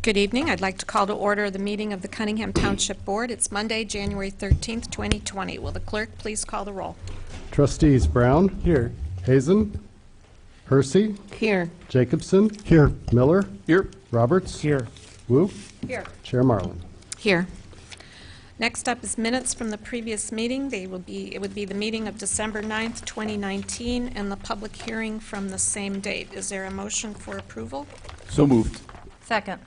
Good evening. I'd like to call to order the meeting of the Cunningham Township Board. It's Monday, January 13th, 2020. Will the clerk please call the roll? Trustees Brown. Here. Hazen. Hersey. Here. Jacobson. Here. Miller. Here. Roberts. Here. Wu. Here. Chair Marlin. Here. Next up is minutes from the previous meeting. It would be the meeting of December 9th, 2019, and the public hearing from the same date. Is there a motion for approval? So moved. Second.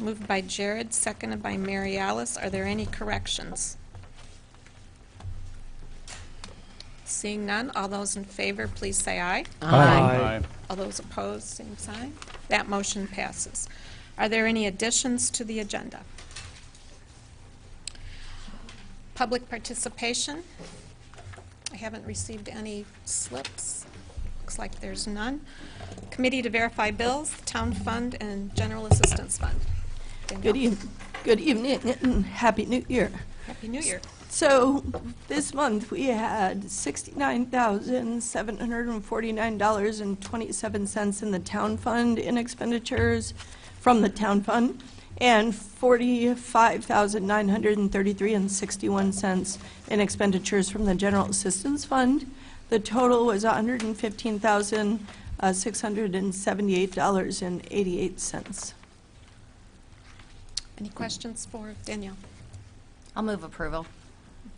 Moved by Jared, seconded by Mary Alice. Are there any corrections? Seeing none, all those in favor, please say aye. Aye. All those opposed, same sign. That motion passes. Are there any additions to the agenda? Public participation. I haven't received any slips. Looks like there's none. Committee to verify bills, Town Fund, and General Assistance Fund. Danielle. Good evening and Happy New Year. Happy New Year. So this month we had $69,749.27 in the town fund in expenditures from the town fund, and $45,933.61 in expenditures from the general assistance fund. The total was $115,678.88. Any questions for Danielle? I'll move approval.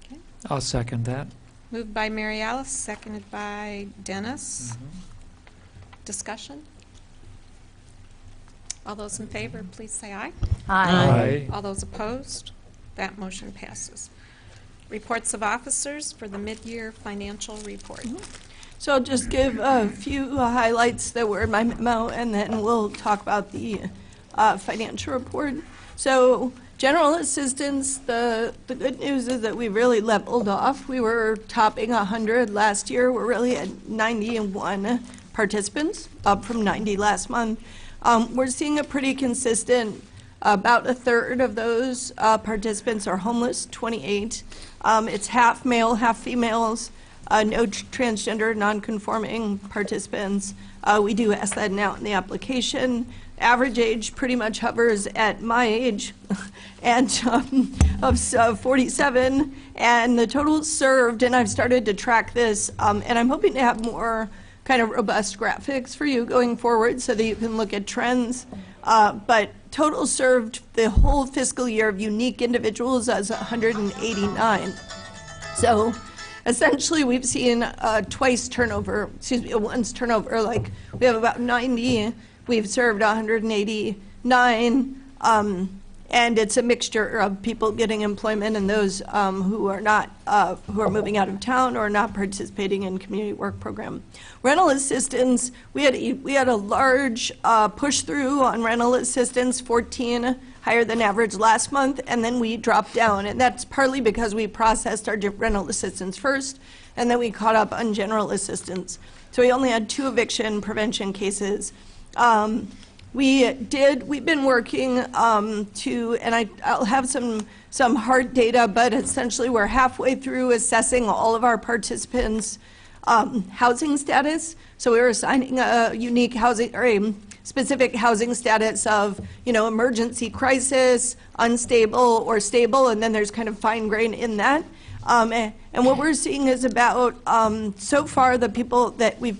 Okay. I'll second that. Moved by Mary Alice, seconded by Dennis. Discussion? All those in favor, please say aye. Aye. All those opposed? That motion passes. Reports of officers for the mid-year financial report. So I'll just give a few highlights that were in my memo, and then we'll talk about the financial report. So general assistance, the good news is that we really leveled off. We were topping 100 last year. We're really at 91 participants, up from 90 last month. We're seeing a pretty consistent, about a third of those participants are homeless, 28. It's half male, half females, no transgender, non-conforming participants. We do ask that now in the application. Average age pretty much hovers at my age and of 47, and the total served, and I've started to track this, and I'm hoping to have more kind of robust graphics for you going forward so that you can look at trends. But total served the whole fiscal year of unique individuals as 189. So essentially we've seen once turnover, like we have about 90. We've served 189, and it's a mixture of people getting employment and those who are moving out of town or not participating in community work program. Rental assistance, we had a large push through on rental assistance, 14 higher than average last month, and then we dropped down, and that's partly because we processed our rental assistance first, and then we caught up on general assistance. So we only had 2 eviction prevention cases. We've been working and I'll have some hard data, but essentially we're halfway through assessing all of our participants' housing status. So we're assigning a unique housing or a specific housing status of, emergency crisis, unstable, or stable, and then there's kind of fine grain in that. And what we're seeing is about so far the people that we've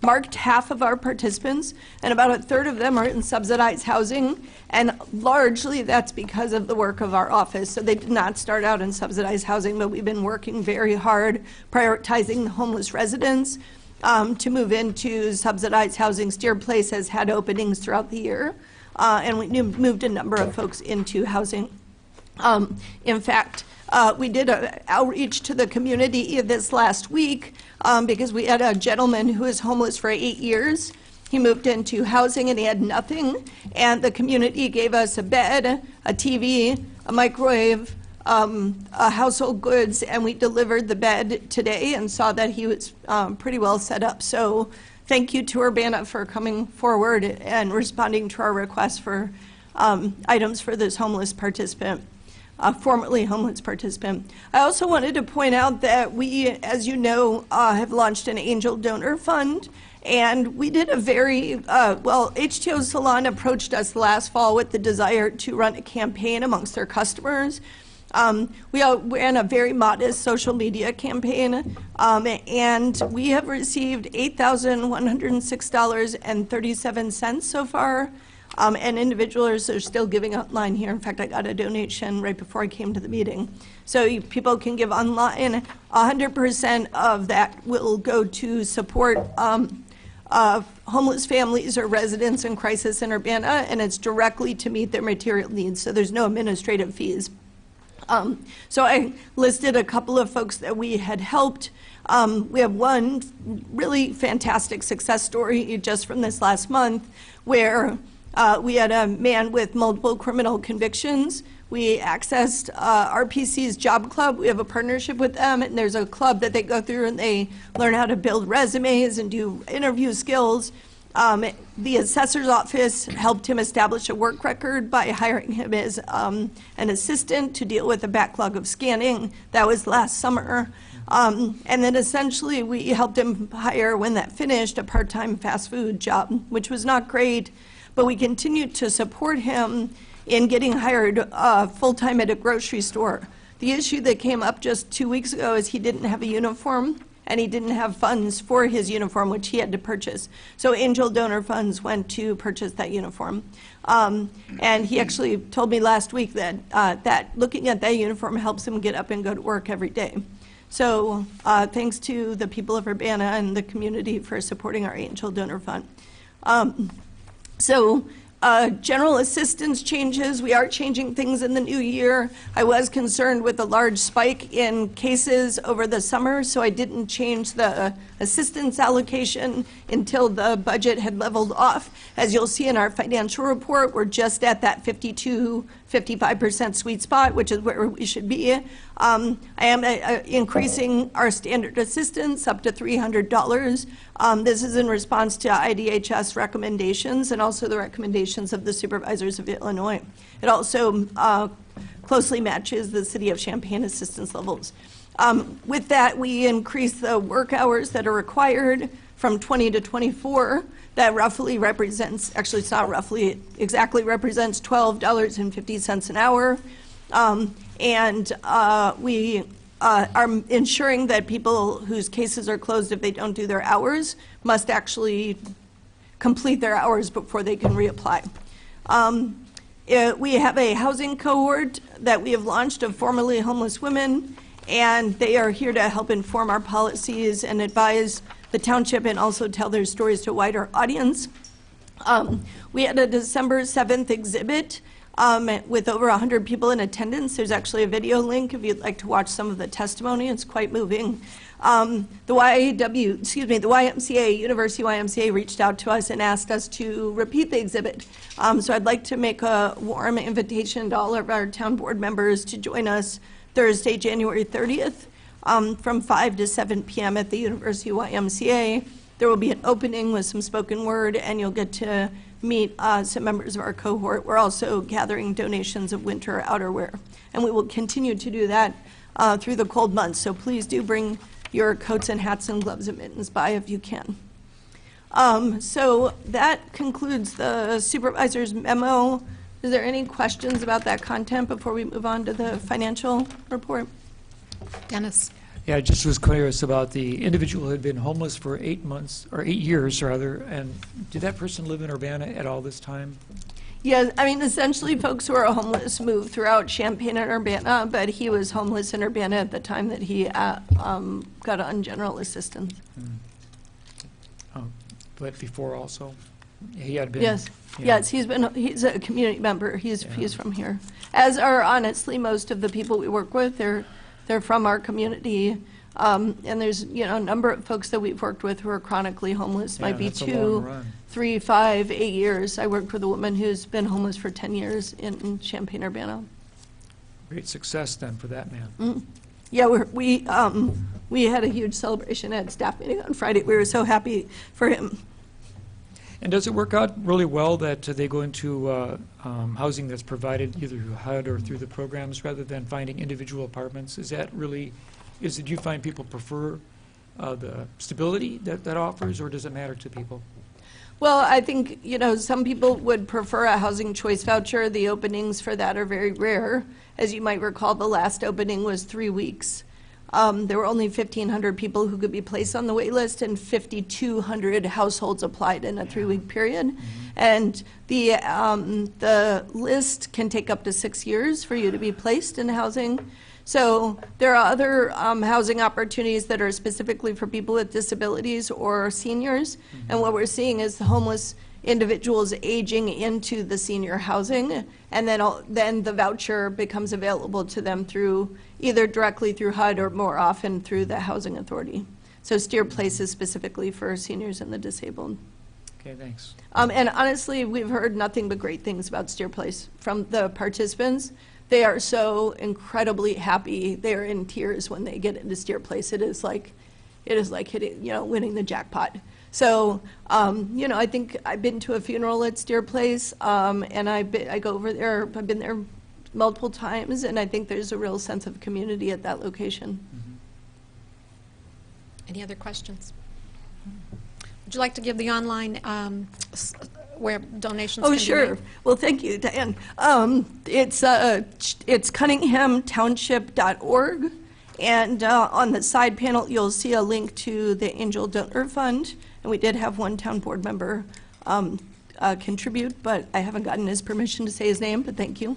marked half of our participants, and about a third of them are in subsidized housing, and largely that's because of the work of our office. So they did not start out in subsidized housing, but we've been working very hard prioritizing the homeless residents to move into subsidized housing. Steer Place has had openings throughout the year, and we moved a number of folks into housing. In fact, we did an outreach to the community this last week because we had a gentleman who was homeless for 8 years. He moved into housing and he had nothing, and the community gave us a bed, a TV, a microwave, household goods, and we delivered the bed today and saw that he was pretty well set up. So thank you to Urbana for coming forward and responding to our request for items for this homeless participant. Formerly homeless participant. I also wanted to point out that we, as you know, have launched an angel donor fund, And we did a very, HTO Salon approached us last fall with the desire to run a campaign amongst their customers. We ran a very modest social media campaign, and we have received $8,106.37 so far. And individuals are still giving online here. In fact, I got a donation right before I came to the meeting. So people can give online. 100% of that will go to support homeless families or residents in crisis in Urbana, and it's directly to meet their material needs. So there's no administrative fees. So I listed a couple of folks that we had helped. We have one really fantastic success story just from this last month where we had a man with multiple criminal convictions. We accessed RPC's Job Club. We have a partnership with them, and there's a club that they go through and they learn how to build resumes and do interview skills. The assessor's office helped him establish a work record by hiring him as an assistant to deal with a backlog of scanning. That was last summer. And then essentially we helped him hire, when that finished, a part-time fast food job, which was not great, but we continued to support him in getting hired full-time at a grocery store. The issue that came up just 2 weeks ago is he didn't have a uniform, and he didn't have funds for his uniform, which he had to purchase. So angel donor funds went to purchase that uniform. And he actually told me last week that looking at that uniform helps him get up and go to work every day. So thanks to the people of Urbana and the community for supporting our angel donor fund. General assistance changes. We are changing things in the new year. I was concerned with a large spike in cases over the summer, so I didn't change the assistance allocation until the budget had leveled off. As you'll see in our financial report, we're just at that 55% sweet spot, which is where we should be. I am increasing our standard assistance up to $300. This is in response to IDHS recommendations and also the recommendations of the supervisors of Illinois. It also closely matches the City of Champaign assistance levels. With that, we increase the work hours that are required from 20 to 24. That roughly represents, actually it's not roughly, it exactly represents $12.50 an hour. We are ensuring that people whose cases are closed, if they don't do their hours, must actually complete their hours before they can reapply. We have a housing cohort that we have launched of formerly homeless women, and they are here to help inform our policies and advise the township and also tell their stories to a wider audience. We had a December 7th exhibit with over 100 people in attendance. There's actually a video link if you'd like to watch some of the testimony. It's quite moving. The YMCA, University YMCA, reached out to us and asked us to repeat the exhibit. So I'd like to make a warm invitation to all of our town board members to join us Thursday, January 30th, from 5 to 7 p.m. at the University YMCA. There will be an opening with some spoken word, and you'll get to meet some members of our cohort. We're also gathering donations of winter outerwear, and we will continue to do that through the cold months. So please do bring your coats and hats and gloves and mittens by if you can. So that concludes the supervisor's memo. Is there any questions about that content before we move on to the financial report? Dennis? Yeah, I just was curious about the individual who had been homeless for 8 months, or 8 years rather, and did that person live in Urbana at all this time? Yeah, I mean, essentially folks who are homeless move throughout Champaign and Urbana, but he was homeless in Urbana at the time that he got on general assistance. Oh, but before also? He had been? Yes, yeah. yes, he's a community member. He's from here. As are honestly most of the people we work with. They're from our community. And there's, a number of folks that we've worked with who are chronically homeless. Yeah, Might be that's a 2, long run. 3, 5, 8 years. I worked with a woman who's been homeless for 10 years in Champaign, Urbana. Great success then for that man. Yeah, we had a huge celebration at staff meeting on Friday. We were so happy for him. And does it work out really well that they go into housing that's provided either through HUD or through the programs rather than finding individual apartments? Is that really, do you find people prefer the stability that offers, or does it matter to people? Well, I think, some people would prefer a housing choice voucher. The openings for that are very rare. As you might recall, the last opening was 3 weeks. There were only 1,500 people who could be placed on the wait list, and 5,200 households applied in a 3-week period. And the list can take up to 6 years for you to be placed in housing. So there are other housing opportunities that are specifically for people with disabilities or seniors. And what we're seeing is the homeless individuals aging into the senior housing, and then the voucher becomes available to them through either directly through HUD or more often through the Housing Authority. So Steer Place is specifically for seniors and the disabled. Okay, thanks. And honestly, we've heard nothing but great things about Steer Place from the participants. They are so incredibly happy. They are in tears when they get into Steer Place. It is like hitting, winning the jackpot. So, I think I've been to a funeral at Steer Place, and I go over there. I've been there multiple times, and I think there's a real sense of community at that location. Any other questions? Would you like to give the online where donations can be sure. made? Well, thank you, Diane. It's Cunningham.township.org, and on the side panel, you'll see a link to the Angel Donor Fund, and we did have one town board member contribute, but I haven't gotten his permission to say his name, but thank you.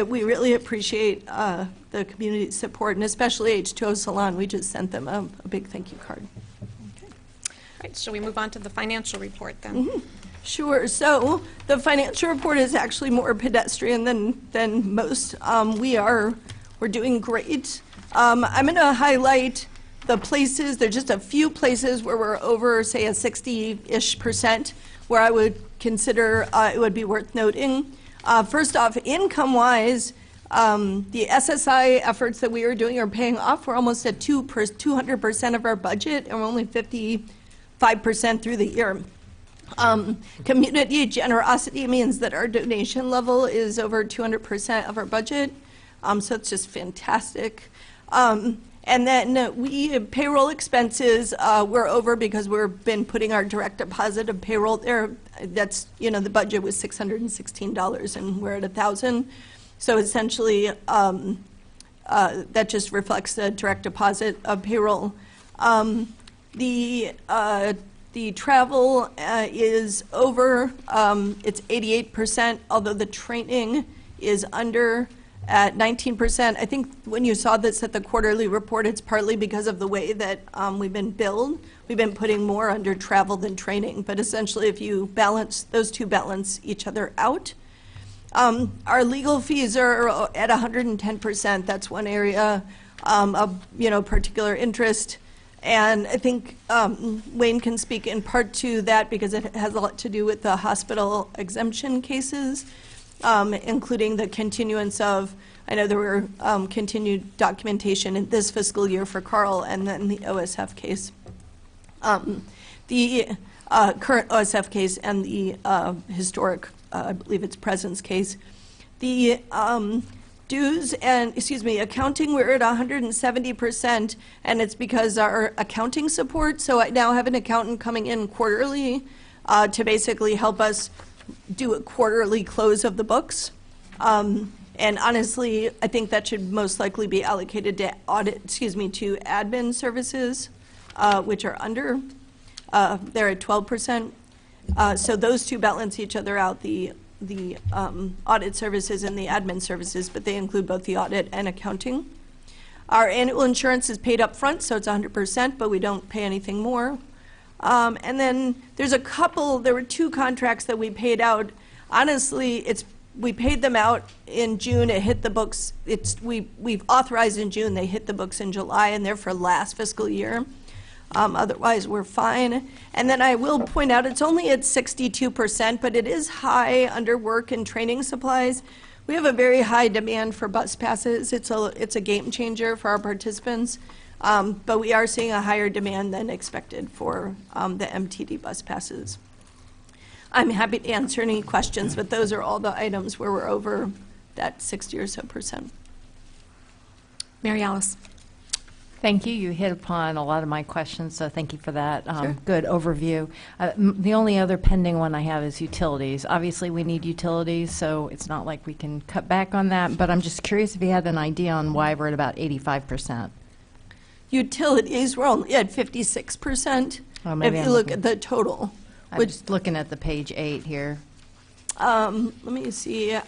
We really appreciate the community support, and especially H2O Salon. We just sent them a big thank you card. All right, shall we move on to the financial report then? Sure. So the financial report is actually more pedestrian than most. We're doing great. I'm going to highlight the places. There's just a few places where we're over, say, a 60-ish% where I would consider it would be worth noting. First off, income-wise, the SSI efforts that we are doing are paying off. We're almost at 200% of our budget, and we're only 55% through the year. Community generosity means that our donation level is over 200% of our budget, so it's just fantastic. And then payroll expenses, we're over because we've been putting our direct deposit of payroll there. That's, the budget was $616 and we're at $1,000. So essentially, that just reflects the direct deposit of payroll. The travel is over. It's 88%, although the training is under at 19%. I think when you saw this at the quarterly report, it's partly because of the way that we've been billed. We've been putting more under travel than training, but essentially if you balance, those two balance each other out. Our legal fees are at 110%. That's one area of particular interest. And I think Wayne can speak in part to that because it has a lot to do with the hospital exemption cases, including the continuance of, I know there were continued documentation in this fiscal year for Carl and then the OSF case. The current OSF case and the historic, I believe it's Presence case. The dues and, accounting, we're at 170%, and it's because our accounting support, so I now have an accountant coming in quarterly to basically help us do a quarterly close of the books. And honestly, I think that should most likely be allocated to to admin services, which are under, they're at 12%. So those two balance each other out, the audit services and the admin services, but they include both the audit and accounting. Our annual insurance is paid up front, so it's 100%, but we don't pay anything more. And then there were two contracts that we paid out. Honestly, we paid them out in June. It hit the books. We've authorized in June. They hit the books in July, and they're for last fiscal year. Otherwise, we're fine. And then I will point out it's only at 62%, but it is high under work and training supplies. We have a very high demand for bus passes. It's a game changer for our participants, but we are seeing a higher demand than expected for the MTD bus passes. I'm happy to answer any questions, but those are all the items where we're over that 60 or so %. Mary Alice. Thank you. You hit upon a lot of my questions, so thank you for that. Sure. Good overview. The only other pending one I have is utilities. Obviously, we need utilities, so it's not like we can cut back on that, but I'm just curious if you had an idea on why we're at about 85%. Utilities, we're only at 56%. Oh, If maybe you I'm look looking- at the total. I'm Which, just looking at the page 8 here. let me see,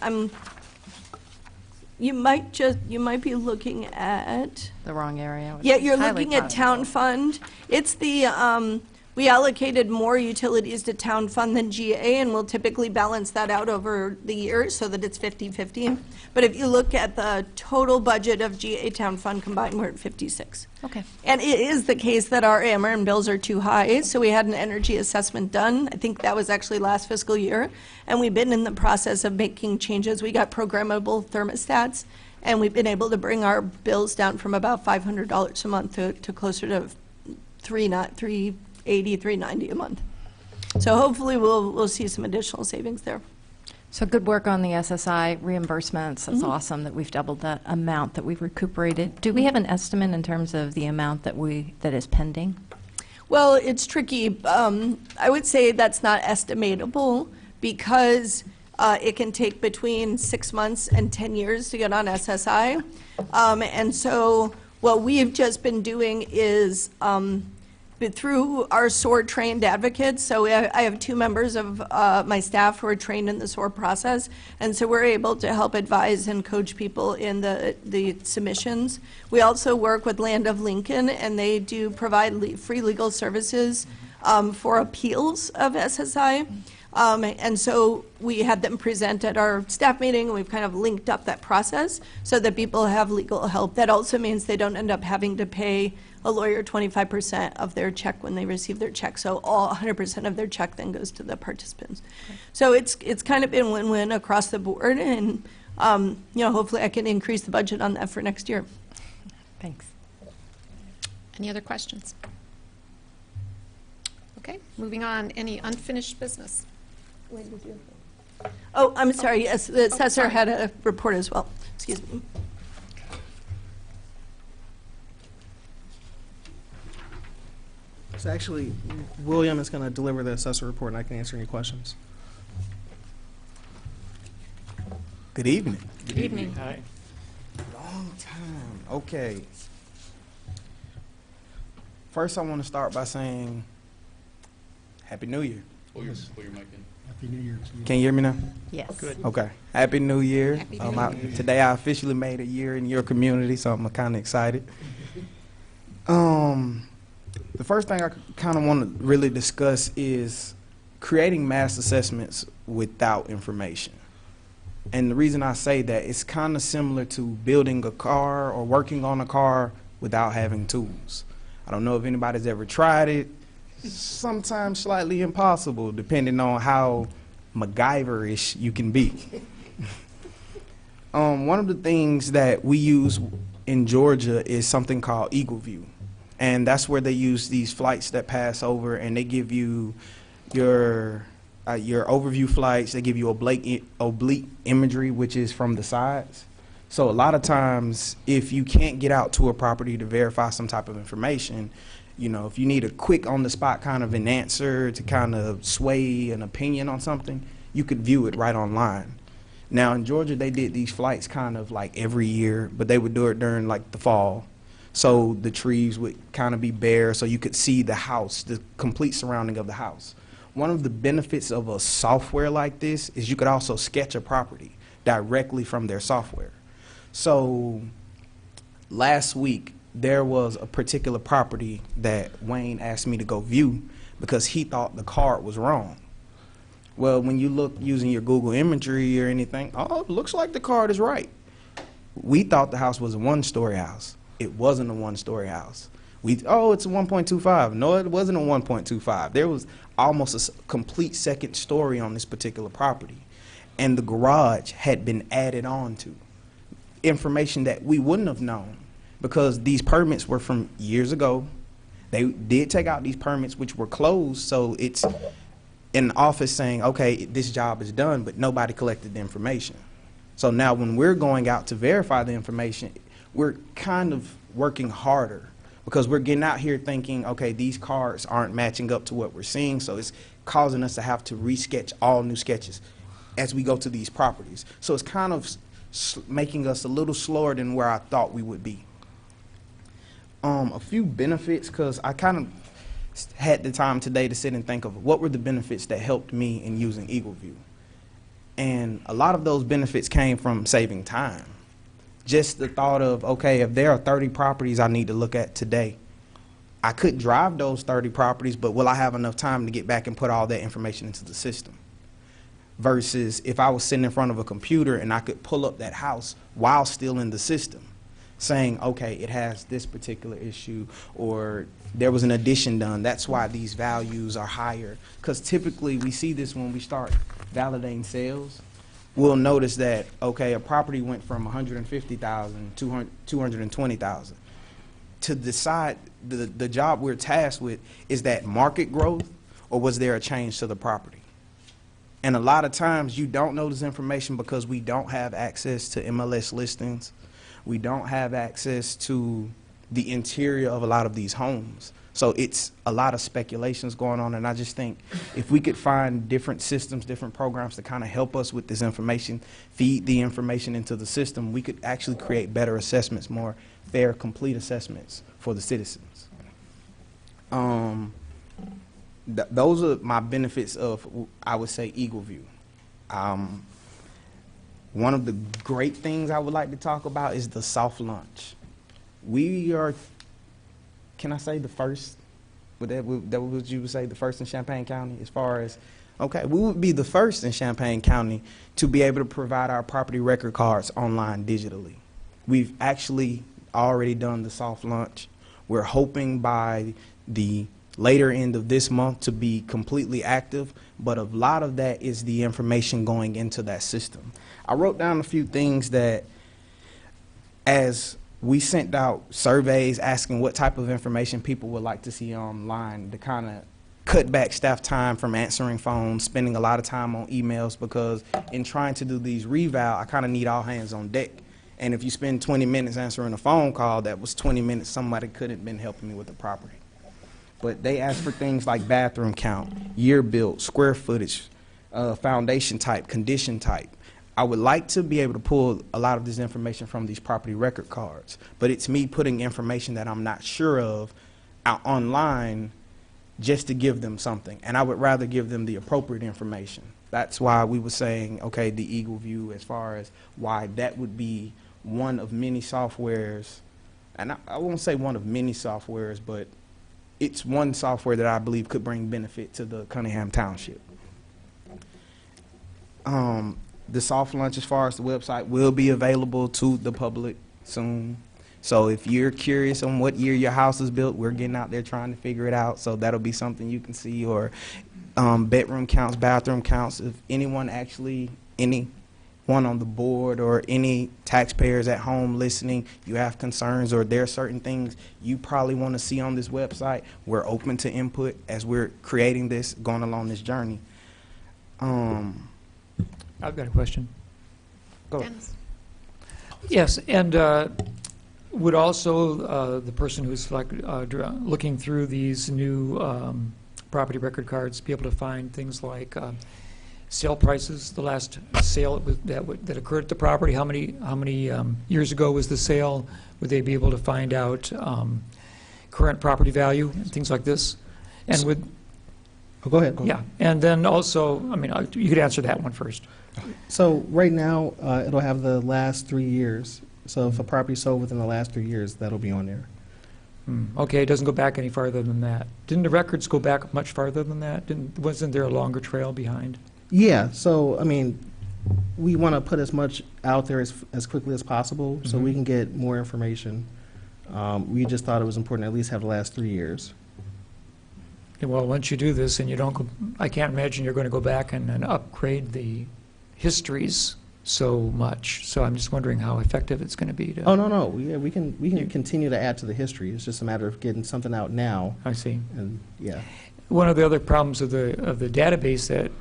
you might be looking at, The wrong area. which yeah, is you're highly looking at town possible. fund. It's the, we allocated more utilities to town fund than GA, and we'll typically balance that out over the year so that it's 50-50. But if you look at the total budget of GA town fund combined, we're at 56. Okay. And it is the case that our Ameren bills are too high, so we had an energy assessment done. I think that was actually last fiscal year, and we've been in the process of making changes. We got programmable thermostats, and we've been able to bring our bills down from about $500 a month to closer to $380, $390 a month. So hopefully we'll see some additional savings there. So good work on the SSI reimbursements. That's awesome that we've doubled the amount that we've recuperated. Do we have an estimate in terms of the amount that is pending? Well, it's tricky. I would say that's not estimatable because it can take between 6 months and 10 years to get on SSI. And so what we've just been doing is through our SOAR trained advocates, so I have 2 members of my staff who are trained in the SOAR process, and so we're able to help advise and coach people in the submissions. We also work with Land of Lincoln, and they do provide free legal services for appeals of SSI. And so we had them present at our staff meeting, and we've kind of linked up that process so that people have legal help. That also means they don't end up having to pay a lawyer 25% of their check when they receive their check. So all 100% of their check then goes to the participants. So it's kind of been win-win across the board, and hopefully I can increase the budget on that for next year. Thanks. Any other questions? Okay, moving on. Any unfinished business? Oh, I'm sorry, yes, the assessor sorry. had a report as well. Excuse me. So actually, William is going to deliver the assessor report, and I can answer any questions. Good evening. Good evening. Hi. Long time. Okay. First, I want to start by saying Happy New Year. Pull your mic in. Happy New Year to you. Can you hear me now? Yes. Good. Okay. Happy New Year. Happy New Year. Today, I officially made a year in your community, so I'm kind of excited. The first thing I kind of want to really discuss is creating mass assessments without information. And the reason I say that, it's kind of similar to building a car or working on a car without having tools. I don't know if anybody's ever tried it. Sometimes slightly impossible, depending on how MacGyver-ish you can be. One of the things that we use in Georgia is something called Eagle View. And that's where they use these flights that pass over, and they give you your overview flights. They give you oblique imagery, which is from the sides. So a lot of times, if you can't get out to a property to verify some type of information, if you need a quick on-the-spot kind of an answer to kind of sway an opinion on something, you could view it right online. Now, in Georgia, they did these flights kind of like every year, but they would do it during like the fall. So the trees would kind of be bare so you could see the house, the complete surrounding of the house. One of the benefits of a software like this is you could also sketch a property directly from their software. So last week, there was a particular property that Wayne asked me to go view because he thought the card was wrong. Well, when you look using your Google imagery or anything, oh, it looks like the card is right. We thought the house was a one-story house. It wasn't a one-story house. It's a 1.25. No, it wasn't a 1.25. There was almost a complete second story on this particular property. And the garage had been added on to. Information that we wouldn't have known because these permits were from years ago. They did take out these permits which were closed, so it's in the office saying, okay, this job is done, but nobody collected the information. So now when we're going out to verify the information, we're kind of working harder because we're getting out here thinking, okay, these cards aren't matching up to what we're seeing, so it's causing us to have to resketch all new sketches as we go to these properties. So it's kind of making us a little slower than where I thought we would be. A few benefits, because I kind of had the time today to sit and think of what were the benefits that helped me in using EagleView. And a lot of those benefits came from saving time. Just the thought of, okay, if there are 30 properties I need to look at today, I could drive those 30 properties, but will I have enough time to get back and put all that information into the system? Versus if I was sitting in front of a computer and I could pull up that house while still in the system, saying, okay, it has this particular issue, or there was an addition done. That's why these values are higher. Because typically we see this when we start validating sales. We'll notice that, okay, a property went from 150,000 to 220,000. To decide, the job we're tasked with, is that market growth, or was there a change to the property? And a lot of times you don't know this information because we don't have access to MLS listings. We don't have access to the interior of a lot of these homes. So it's a lot of speculations going on, and I just think if we could find different systems, different programs to kind of help us with this information, feed the information into the system, we could actually create better assessments, more fair, complete assessments for the citizens. Those are my benefits of, I would say, EagleView. One of the great things I would like to talk about is the soft launch. We are, can I say the first? Would that what you would say, the first in Champaign County as far as, okay, we would be the first in Champaign County to be able to provide our property record cards online digitally. We've actually already done the soft launch. We're hoping by the later end of this month to be completely active, but a lot of that is the information going into that system. I wrote down a few things that, as we sent out surveys asking what type of information people would like to see online, to kind of cut back staff time from answering phones, spending a lot of time on emails, because in trying to do these reval, I kind of need all hands on deck. And if you spend 20 minutes answering a phone call, that was 20 minutes somebody could have been helping me with the property. But they asked for things like bathroom count, year built, square footage, foundation type, condition type. I would like to be able to pull a lot of this information from these property record cards, but it's me putting information that I'm not sure of out online just to give them something. And I would rather give them the appropriate information. That's why we were saying, okay, the EagleView, as far as why that would be one of many softwares, and I won't say one of many softwares, but it's one software that I believe could bring benefit to the Cunningham Township. The soft launch, as far as the website, will be available to the public soon. So if you're curious on what year your house is built, we're getting out there trying to figure it out. So that'll be something you can see, or bedroom counts, bathroom counts. If anyone on the board or any taxpayers at home listening, you have concerns, or there are certain things you probably want to see on this website, we're open to input as we're creating this, going along this journey. I've got a question. Go ahead. Dennis? Yes, and would also the person who's looking through these new property record cards be able to find things like sale prices, the last sale that occurred at the property, how many years ago was the sale? Would they be able to find out current property value and things like this? And would, Oh, go ahead. yeah, and then also, I mean, you could answer that one first. So right now, it'll have the last 3 years. So if a property sold within the last 3 years, that'll be on there. Okay, it doesn't go back any farther than that. Didn't the records go back much farther than that? Wasn't there a longer trail behind? Yeah, so, I mean, we want to put as much out there as quickly as possible so we can get more information. We just thought it was important to at least have the last 3 years. Yeah, well, once you do this and you don't go, I can't imagine you're going to go back and upgrade the histories so much. So I'm just wondering how effective it's going to be to. Oh, no, we can continue to add to the history. It's just a matter of getting something out now, I see. and, yeah. One of the other problems of the database that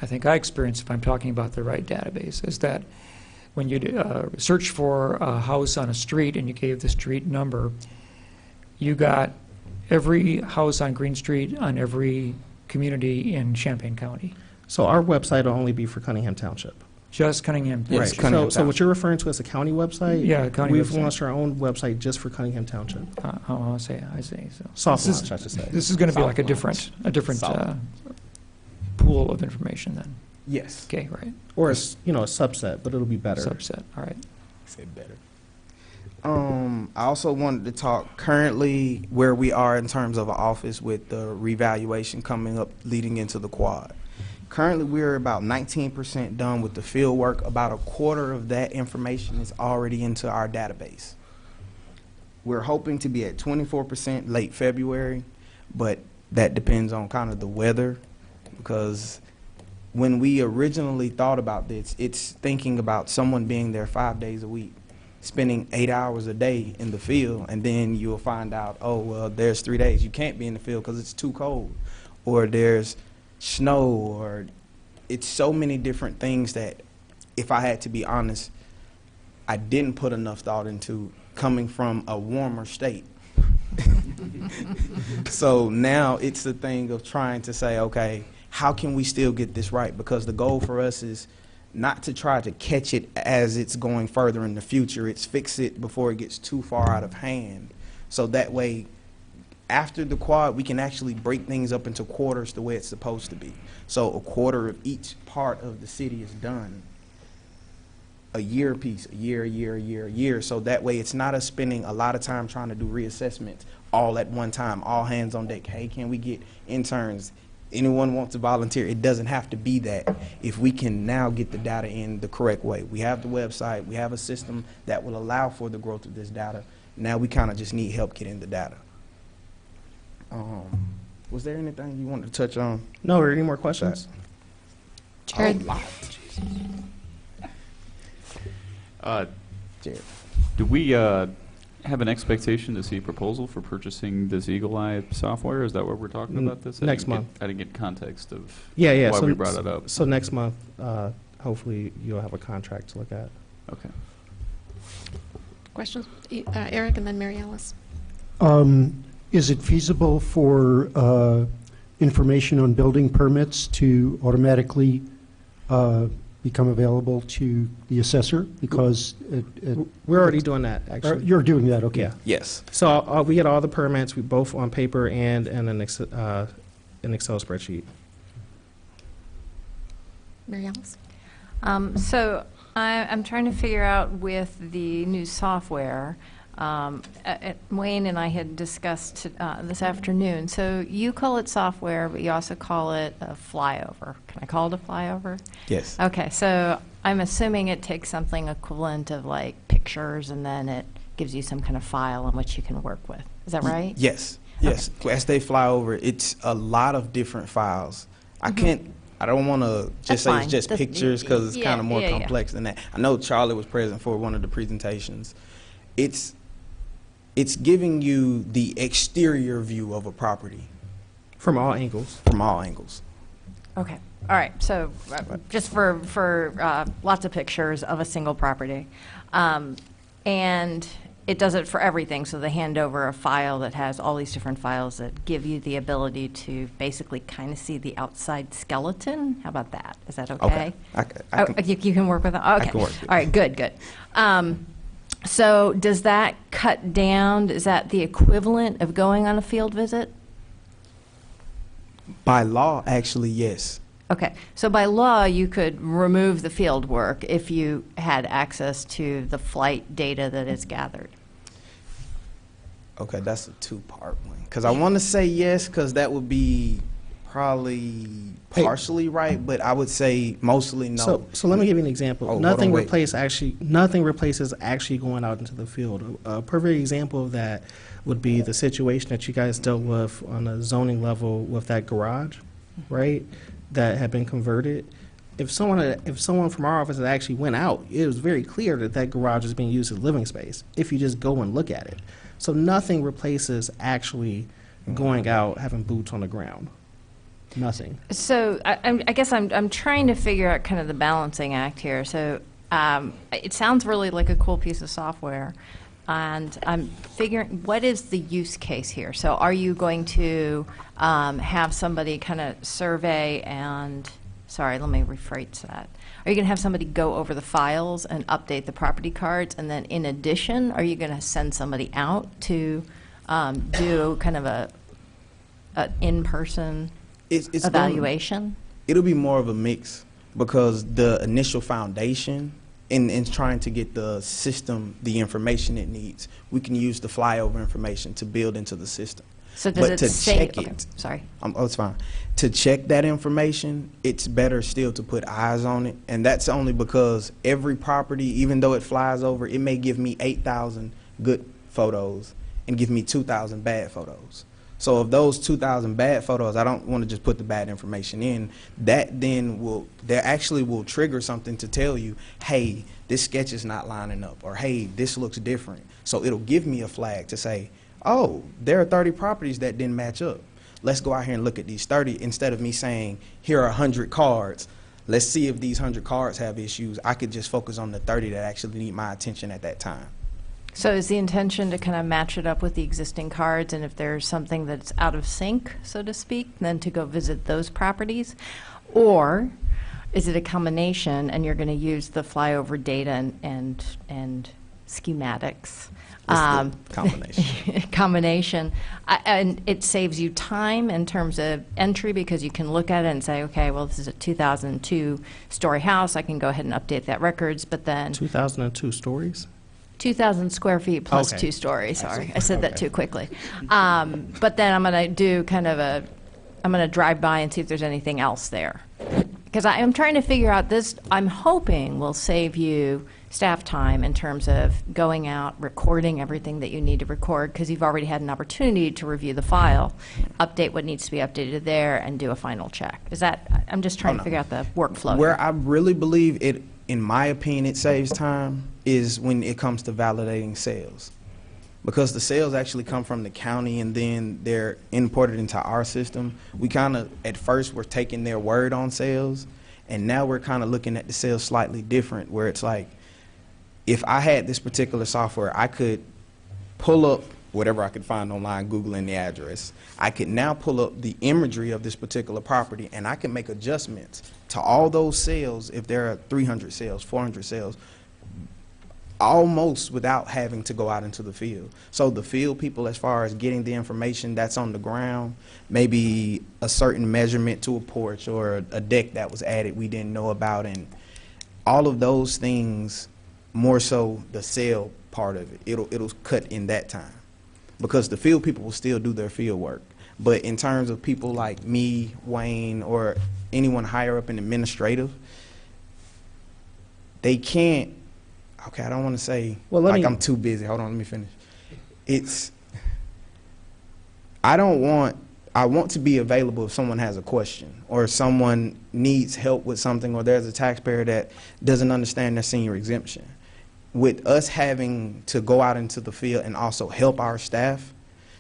I think I experience, if I'm talking about the right database, is that when you search for a house on a street and you gave the street number, you got every house on Green Street on every community in Champaign County. So our website will only be for Cunningham Township. Just Cunningham. Yes, Township. Cunningham So what you're referring to as a county website? Yeah, county We've website. launched our own website just for Cunningham Township. I say so. Soft This is- launch, I should say. This is going to be Soft like a launch. different Soft. pool of information then. Yes. Okay, right. Or, a subset, but it'll be better. Subset, all right. Say better. I also wanted to talk currently where we are in terms of an office with the revaluation coming up leading into the quad. Currently, we're about 19% done with the field work. About a quarter of that information is already into our database. We're hoping to be at 24% late February, but that depends on kind of the weather, because when we originally thought about this, it's thinking about someone being there 5 days a week, spending 8 hours a day in the field, and then you'll find out, oh, well, there's 3 days you can't be in the field because it's too cold, or there's snow, or it's so many different things that, if I had to be honest, I didn't put enough thought into coming from a warmer state. So now it's the thing of trying to say, okay, how can we still get this right? Because the goal for us is not to try to catch it as it's going further in the future. It's fix it before it gets too far out of hand. So that way, after the quad, we can actually break things up into quarters the way it's supposed to be. So a quarter of each part of the city is done. A year piece, a year. So that way it's not us spending a lot of time trying to do reassessments all at one time, all hands on deck. Hey, can we get interns? Anyone wants to volunteer? It doesn't have to be that if we can now get the data in the correct way. We have the website, we have a system that will allow for the growth of this data. Now we kind of just need help getting the data. Was there anything you wanted to touch on? No, are there any more questions? Jared? A lot. Jared. Do we have an expectation to see a proposal for purchasing this Eagle Eye software? Is that what we're talking about this? Next I month. didn't get context of Yeah. why So, we brought it up. So next month, hopefully you'll have a contract to look at. Okay. Questions? Eric and then Mary Alice. Is it feasible for information on building permits to automatically become available to the assessor? Because We're already doing that, actually. you're doing that, okay. Yeah. Yes. So we get all the permits, we both on paper and in an Excel spreadsheet. Mary Alice? So I'm trying to figure out with the new software, Wayne and I had discussed this afternoon. So you call it software, but you also call it a flyover. Can I call it a flyover? Yes. Okay, so I'm assuming it takes something equivalent of like pictures, and then it gives you some kind of file on which you can work with. Is that right? Yes. Yes. As they fly over, it's a lot of different files. I don't want to That's just say fine. it's just That's- pictures, because it's yeah, kind of more yeah, yeah. complex than that. I know Charlie was present for one of the presentations. It's giving you the exterior view of a property From all angles. from all angles. Okay, all right, so just for lots of pictures of a single property. And it does it for everything, so they hand over a file that has all these different files that give you the ability to basically kind of see the outside skeleton. How about that? Is that okay? I Oh, can- you can work with it? Okay. can work with it. All right, good. So does that cut down, is that the equivalent of going on a field visit? By law, actually, yes. Okay, so by law, you could remove the field work if you had access to the flight data that is gathered. Okay, that's a two-part one. Because I want to say yes, because that would be probably partially right, but I would say mostly no. So let me give you an example. Oh, hold Nothing on, wait. replaces actually going out into the field. A perfect example of that would be the situation that you guys dealt with on a zoning level with that garage, right? That had been converted. If someone from our office had actually went out, it was very clear that that garage is being used as living space. If you just go and look at it, so nothing replaces actually going out, having boots on the ground. Nothing. So I guess I'm trying to figure out kind of the balancing act here. So It sounds really like a cool piece of software, and I'm figuring, what is the use case here? So are you going to have somebody kind of survey and, sorry, let me rephrase that. Are you going to have somebody go over the files and update the property cards, and then in addition, are you going to send somebody out to do kind of a in-person It's evaluation? It'll be more of a mix because the initial foundation in trying to get the system the information it needs, we can use the flyover information to build into the system. So does But it to say, check okay, it, sorry. oh, it's fine. To check that information, it's better still to put eyes on it, and that's only because every property, even though it flies over, it may give me 8,000 good photos and give me 2,000 bad photos. So of those 2,000 bad photos, I don't want to just put the bad information in. That then will trigger something to tell you, hey, this sketch is not lining up, or hey, this looks different. So it'll give me a flag to say, oh, there are 30 properties that didn't match up. Let's go out here and look at these 30. Instead of me saying, here are 100 cards, let's see if these 100 cards have issues. I could just focus on the 30 that actually need my attention at that time. So is the intention to kind of match it up with the existing cards, and if there's something that's out of sync, so to speak, then to go visit those properties? Or is it a combination, and you're going to use the flyover data and schematics? It's the combination. Combination. And it saves you time in terms of entry, because you can look at it and say, okay, well, this is a 2002 story house. I can go ahead and update that records, but then 2002 stories? 2,000 square feet plus Okay. 2 stories, sorry. see. I said that Okay. too quickly. But then I'm going to do kind of I'm going to drive by and see if there's anything else there. Because I am trying to figure out this, I'm hoping will save you staff time in terms of going out, recording everything that you need to record, because you've already had an opportunity to review the file, update what needs to be updated there, and do a final check. Is that, I'm just trying to figure out the workflow. Where I really believe it, in my opinion, it saves time is when it comes to validating sales. Because the sales actually come from the county and then they're imported into our system. We kind of, at first, were taking their word on sales, and now we're kind of looking at the sales slightly different, where it's like, if I had this particular software, I could pull up whatever I could find online, Googling the address. I could now pull up the imagery of this particular property, and I can make adjustments to all those sales if there are 300 sales, 400 sales, almost without having to go out into the field. So the field people, as far as getting the information that's on the ground, maybe a certain measurement to a porch or a deck that was added we didn't know about, and all of those things, more so the sale part of it, it'll cut in that time. Because the field people will still do their field work. But in terms of people like me, Wayne, or anyone higher up in administrative, they can't, okay, I don't want to say, Well, I'm too busy. Hold on, let me finish. I want to be available if someone has a question, or someone needs help with something, or there's a taxpayer that doesn't understand their senior exemption. With us having to go out into the field and also help our staff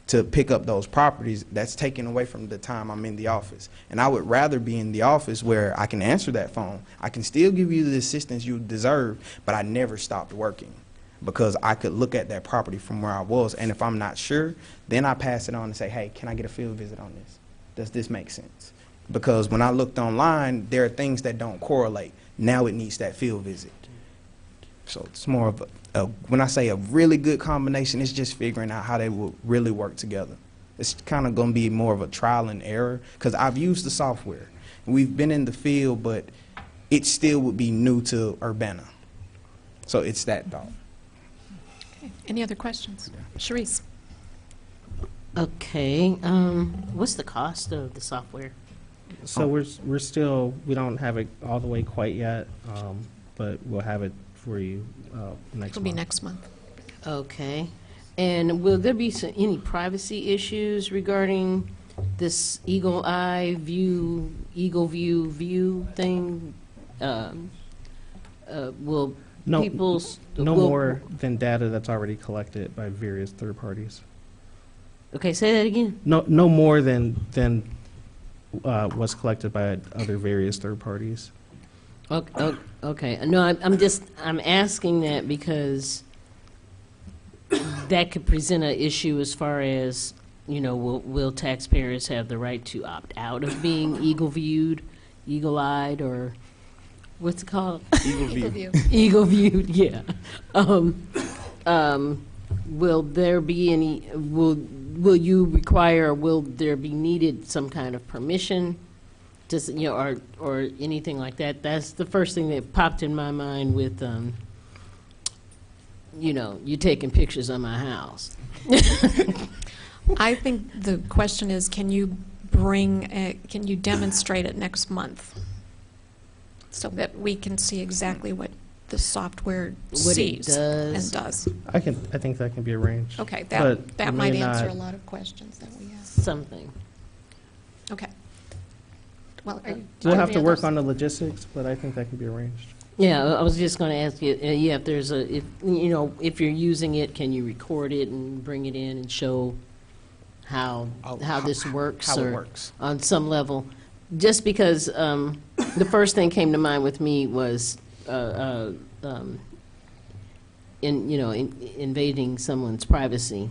to pick up those properties, that's taken away from the time I'm in the office. And I would rather be in the office where I can answer that phone. I can still give you the assistance you deserve, but I never stopped working because I could look at that property from where I was. And if I'm not sure, then I pass it on and say, hey, can I get a field visit on this? Does this make sense? Because when I looked online, there are things that don't correlate. Now it needs that field visit. So it's more of when I say a really good combination, it's just figuring out how they will really work together. It's kind of going to be more of a trial and error because I've used the software. We've been in the field, but it still would be new to Urbana. So it's that thought. Okay. Any other questions? Sharice? Okay, what's the cost of the software? So we're still, we don't have it all the way quite yet, but we'll have it for you next It'll be month. next month. Okay, and will there be any privacy issues regarding this eagle view thing? Will No, people's... no will- more than data that's already collected by various third parties. Okay, say that again? No more than what's collected by other various third parties. Okay. No, I'm asking that because that could present an issue as far as, will taxpayers have the right to opt out of being eagle-eyed, or what's it called? Eagle view. Eagle-viewed, yeah. Will there be any, will you require, or will there be needed some kind of permission? Just, or anything like that? That's the first thing that popped in my mind with, you taking pictures of my house. I think the question is, can you demonstrate it next month? So that we can see exactly what the software What it sees and does. I think that can be arranged. Okay, But that it might may answer a not- lot of questions that we have. Something. Okay. Well, We'll have to work on the logistics, but I think that can be arranged. Yeah, I was just going to ask you, if you're using it, can you record it and bring it in and show how this works? How it or works. on some level? Just because the first thing came to mind with me was invading someone's privacy,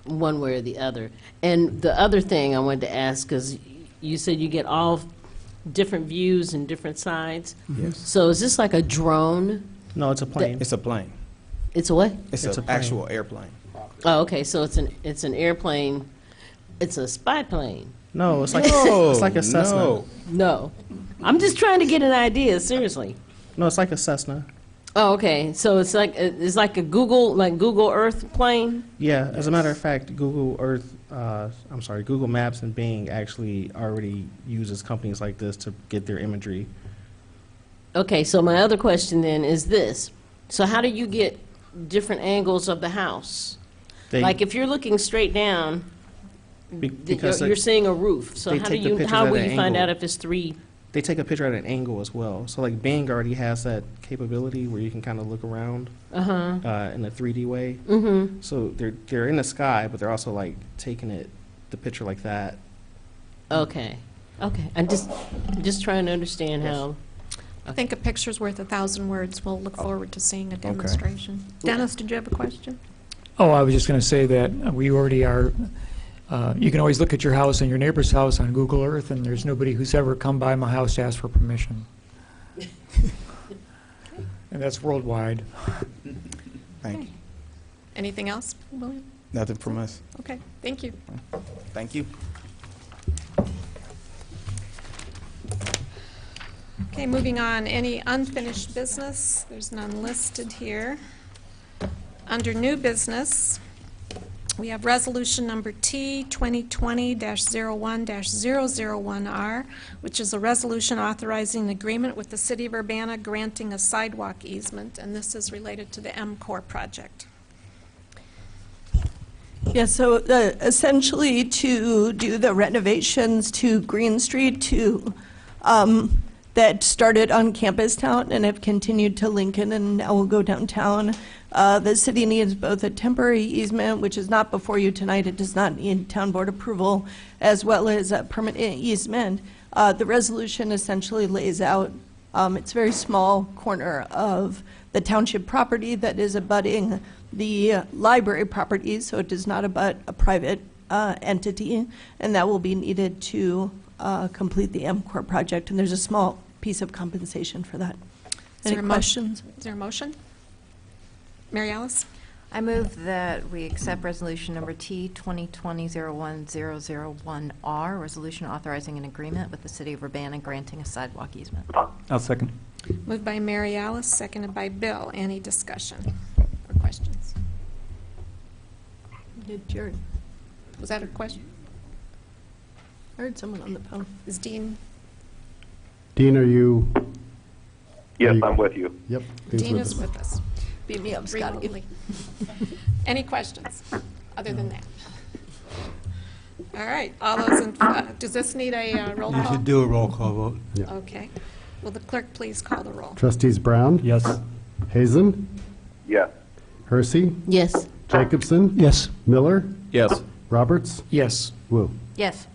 one way or the other. And the other thing I wanted to ask, because you said you get all different views and different sides. Yes. So is this like a drone? No, it's a plane. It's a plane. It's a what? It's It's a an plane. actual airplane. Oh, okay. So it's an airplane. It's a spy plane. No, it's like No, it's like a Cessna. no. No, I'm just trying to get an idea. Seriously. No, it's like a Cessna. Oh, okay. So it's like a Google Earth plane. Yeah, as a matter of fact, Google Maps and Bing actually already uses companies like this to get their imagery. Okay. So my other question then is this: so how do you get different angles of the house? They, Like if you're looking straight down, because you're seeing a roof. So they how take the pictures how at will an you find angle. out if it's three? they take a picture at an angle as well. So like Bing already has that capability where you can kind of look around in a 3D way. Mm-hmm. So they're in the sky, but they're also like taking the picture like that. Okay. Okay. I'm just trying to understand how. I think a picture's worth 1,000 words. We'll look forward to seeing a demonstration. Dennis, did you have a question? Oh, I was just going to say that we already are, you can always look at your house and your neighbor's house on Google Earth, and there's nobody who's ever come by my house to ask for permission. And that's worldwide. Thank you. Anything else, William? Nothing from us. Okay, thank you. Thank you. Okay, moving on. Any unfinished business? There's none listed here. Under new business, we have resolution number T 2020-01-001R, which is a resolution authorizing an agreement with the City of Urbana granting a sidewalk easement, and this is related to the MCOR project. Yeah, so essentially to do the renovations to Green Street that started on Campus Town and have continued to Lincoln and now will go downtown. The city needs both a temporary easement, which is not before you tonight, it does not need town board approval, as well as a permanent easement. The resolution essentially lays out, it's a very small corner of the township property that is abutting the library property, so it does not abut a private entity, and that will be needed to complete the MCOR project, and there's a small piece of compensation for that. Is there Any a mo- questions? Is there a motion? Mary Alice? I move that we accept resolution number T 2020-01-001R, resolution authorizing an agreement with the City of Urbana granting a sidewalk easement. I'll second. Moved by Mary Alice, seconded by Bill. Any discussion or questions? Did Jared, Was that a question? I heard someone on the phone. Is Dean? Dean, are you? Yes, Are you- I'm with you. Yep. Dean is with us. Beat me up, Scotty. Remotely. Any questions other than that? All right, all those in, does this need a roll You call? should do a roll call vote. Okay. Will the clerk please call the roll? Trustees Brown? Yes. Hazen? Yes. Hersey? Yes. Jacobson? Yes. Miller? Yes. Roberts? Yes. Wu? Yes.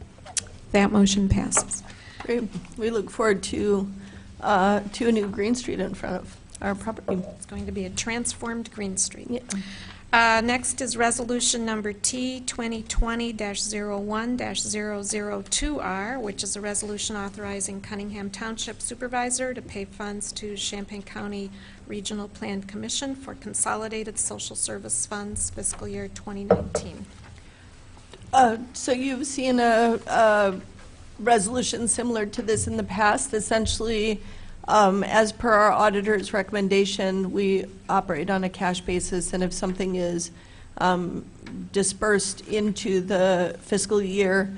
That motion passes. Great. We look forward to to a new Green Street in front of our property. It's going to be a transformed Green Street. Yeah. Next is resolution number T 2020-01-002R, which is a resolution authorizing Cunningham Township Supervisor to pay funds to Champaign County Regional Plan Commission for consolidated social service funds fiscal year 2019. So you've seen a resolution similar to this in the past. Essentially, as per our auditor's recommendation, we operate on a cash basis, and if something is dispersed into the fiscal year,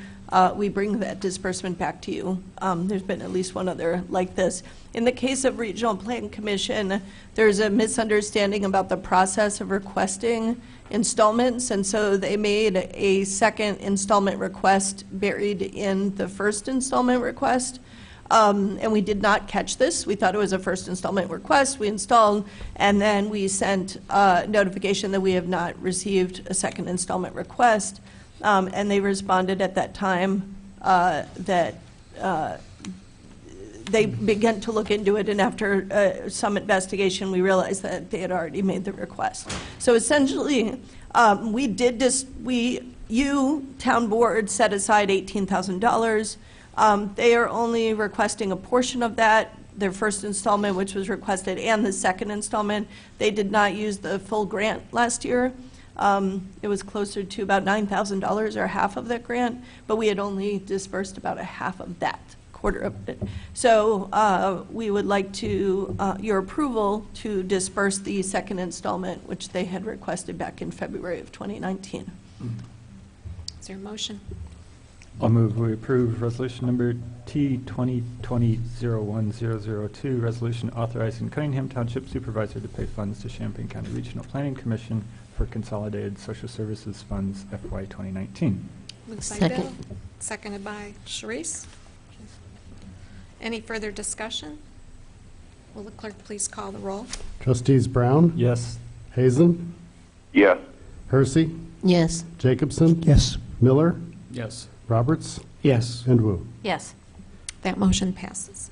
we bring that disbursement back to you. There's been at least one other like this. In the case of Regional Plan Commission, there's a misunderstanding about the process of requesting installments, and so they made a second installment request buried in the first installment request. And we did not catch this. We thought it was a first installment request. We installed, and then we sent notification that we have not received a second installment request. And they responded at that time that they began to look into it, and after some investigation, we realized that they had already made the request. So essentially, you, town board, set aside $18,000. They are only requesting a portion of that, their first installment, which was requested, and the second installment. They did not use the full grant last year. It was closer to about $9,000 or half of that grant, but we had only dispersed about a half of that, quarter of it. So we would like to your approval to disperse the second installment, which they had requested back in February of 2019. Is there a motion? I'll move we approve resolution number T 2020-01-002, resolution authorizing Cunningham Township Supervisor to pay funds to Champaign County Regional Planning Commission for consolidated social services funds FY 2019. Moved by Second. Bill, seconded by Sharice. Any further discussion? Will the clerk please call the roll? Trustees Brown, Yes. Hazen, Yes. Hersey, Yes. Jacobson, Yes. Miller, Yes. Roberts, Yes. and Wu. Yes. That motion passes.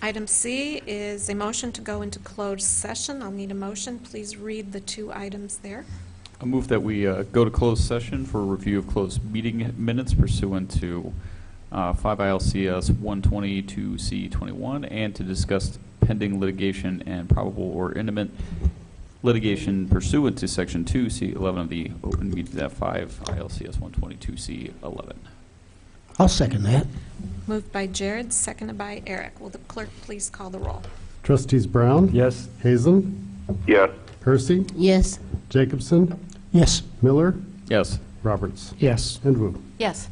Item C is a motion to go into closed session. I'll need a motion. Please read the two items there. I move that we go to closed session for review of closed meeting minutes pursuant to 5 ILCS 122C21 and to discuss pending litigation and probable or imminent litigation pursuant to Section 2C11 of the Open Meetings Act 5 ILCS 122C11. I'll second that. Moved by Jared, seconded by Eric. Will the clerk please call the roll? Trustees Brown, Yes. Hazen, Yes. Hersey, Yes. Jacobson, Yes. Miller, Yes. Roberts, Yes. and Wu. Yes.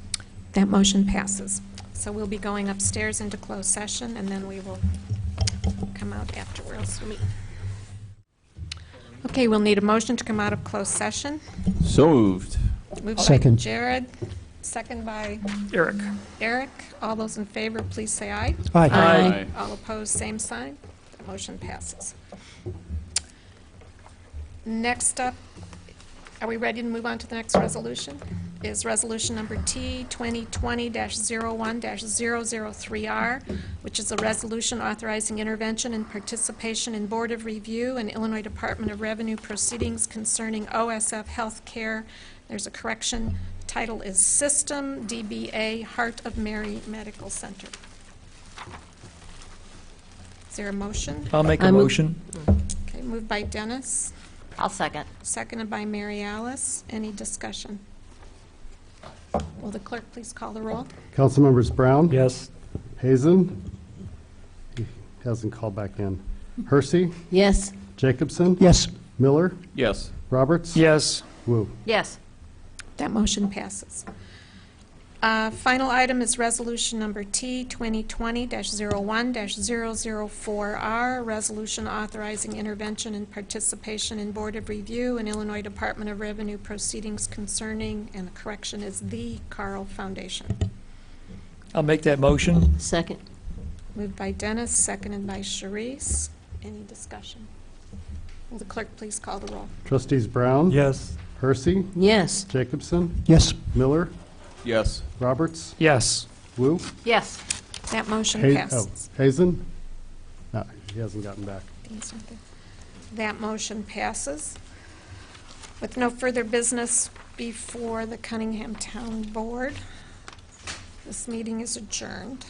That motion passes. So we'll be going upstairs into closed session, and then we will come out afterwards. Okay, we'll need a motion to come out of closed session. So moved. Moved by Second. Jared, second by Eric. Eric. All those in favor, please say aye. Aye. Aye. All opposed, same sign. The motion passes. Next up, are we ready to move on to the next resolution? Is resolution number T 2020-01-003R, which is a resolution authorizing intervention and participation in Board of Review and Illinois Department of Revenue proceedings concerning OSF Healthcare. There's a correction. Title is System DBA Heart of Mary Medical Center. Is there a motion? I'll make a I move- motion. Okay, moved by Dennis, I'll second. seconded by Mary Alice. Any discussion? Will the clerk please call the roll? Councilmembers Brown, Yes. Hazen, he hasn't called back in. Hersey, Yes. Jacobson, Yes. Miller, Yes. Roberts, Yes. Wu. Yes. That motion passes. Final item is resolution number T 2020-01-004R, resolution authorizing intervention and participation in Board of Review and Illinois Department of Revenue proceedings concerning, and the correction is the Carl Foundation. I'll make that motion. Second. Moved by Dennis, seconded by Sharice. Any discussion? Will the clerk please call the roll? Trustees Brown, Yes. Hersey, Yes. Jacobson, Yes. Miller, Yes. Roberts, Yes. Wu. Yes. That motion Ha- passes. Oh, Hazen? No, he hasn't gotten back. Dean's not there. That motion passes. With no further business before the Cunningham Town Board, this meeting is adjourned.